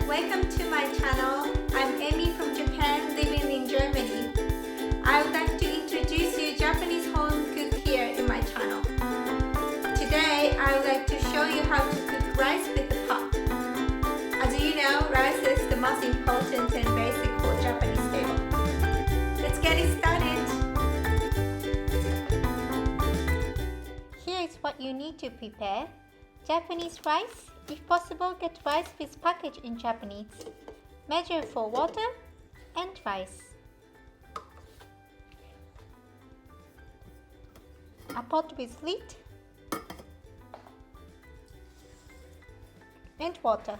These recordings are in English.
welcome to my channel. I'm Amy from Japan, living in Germany. I would like to introduce you Japanese home cook here in my channel. Today, I would like to show you how to cook rice with the pot. As you know, rice is the most important and basic for Japanese table. Let's get it started. Here is what you need to prepare. Japanese rice. If possible, get rice with package in Japanese. Measure for water and rice. A pot with lid and water.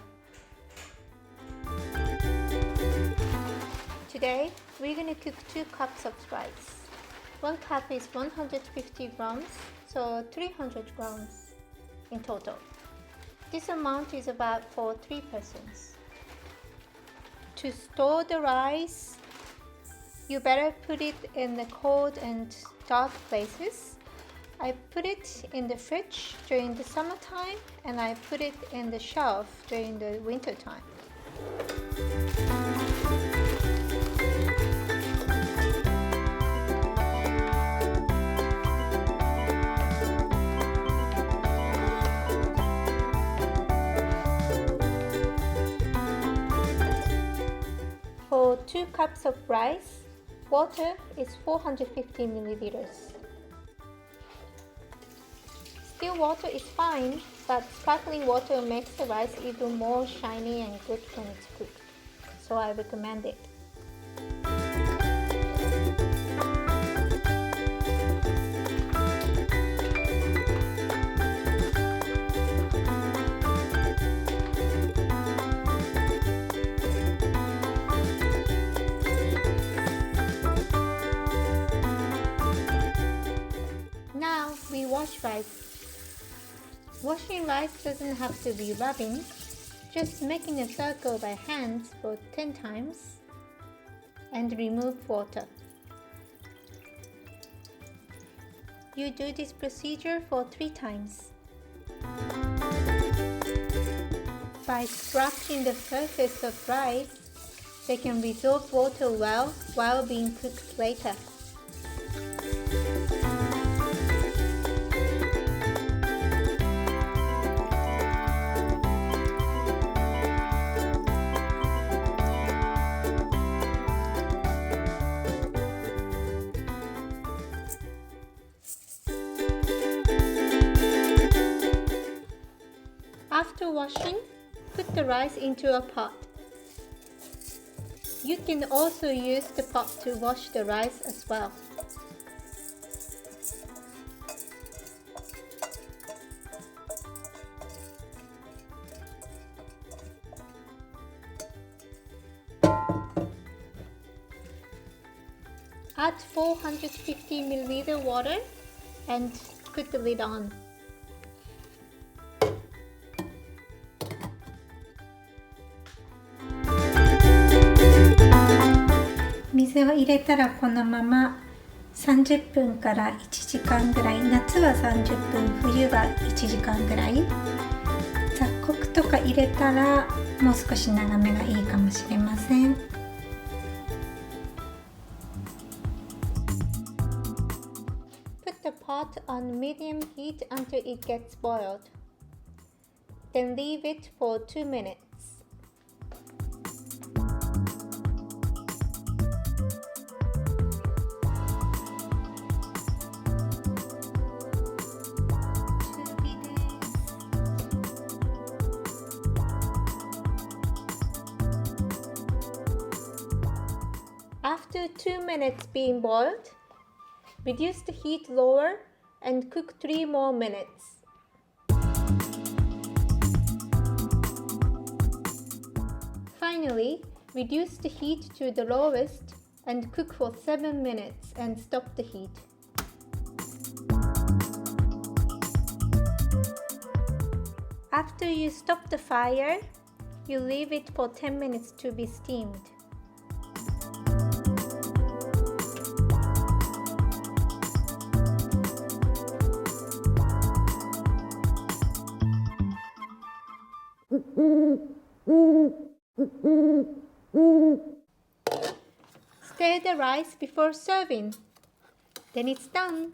Today, we're going to cook 2 cups of rice. 1 cup is 150 grams, so 300 grams in total. This amount is about for 3 persons. To store the rice, you better put it in the cold and dark places. I put it in the fridge during the summertime, and I put it in the shelf during the winter time. For 2 cups of rice, water is 450 milliliters. Still water is fine, but sparkling water makes the rice even more shiny and good when it's cooked, so I recommend it. Now we wash rice. Washing rice doesn't have to be rubbing, just making a circle by hands for 10 times and remove water. You do this procedure for 3 times. By scratching the surface of rice, they can resolve water well while being cooked later. After washing, put the rice into a pot. You can also use the pot to wash the rice as well. Add 450 milliliter water and put the lid on.水を入れたらこのまま30分から1時間ぐらい、夏は30分、冬は1時間ぐらい。雑穀とか入れたらもう少し長めがいいかもしれません。Put the pot on medium heat until it gets boiled. Then leave it for 2 minutes. After 2 minutes being boiled, reduce the heat lower and cook 3 more minutes. Finally, reduce the heat to the lowest and cook for 7 minutes and stop the heat. After you stop the fire, you leave it for 10 minutes to be steamed. Stir the rice before serving. Then it's done.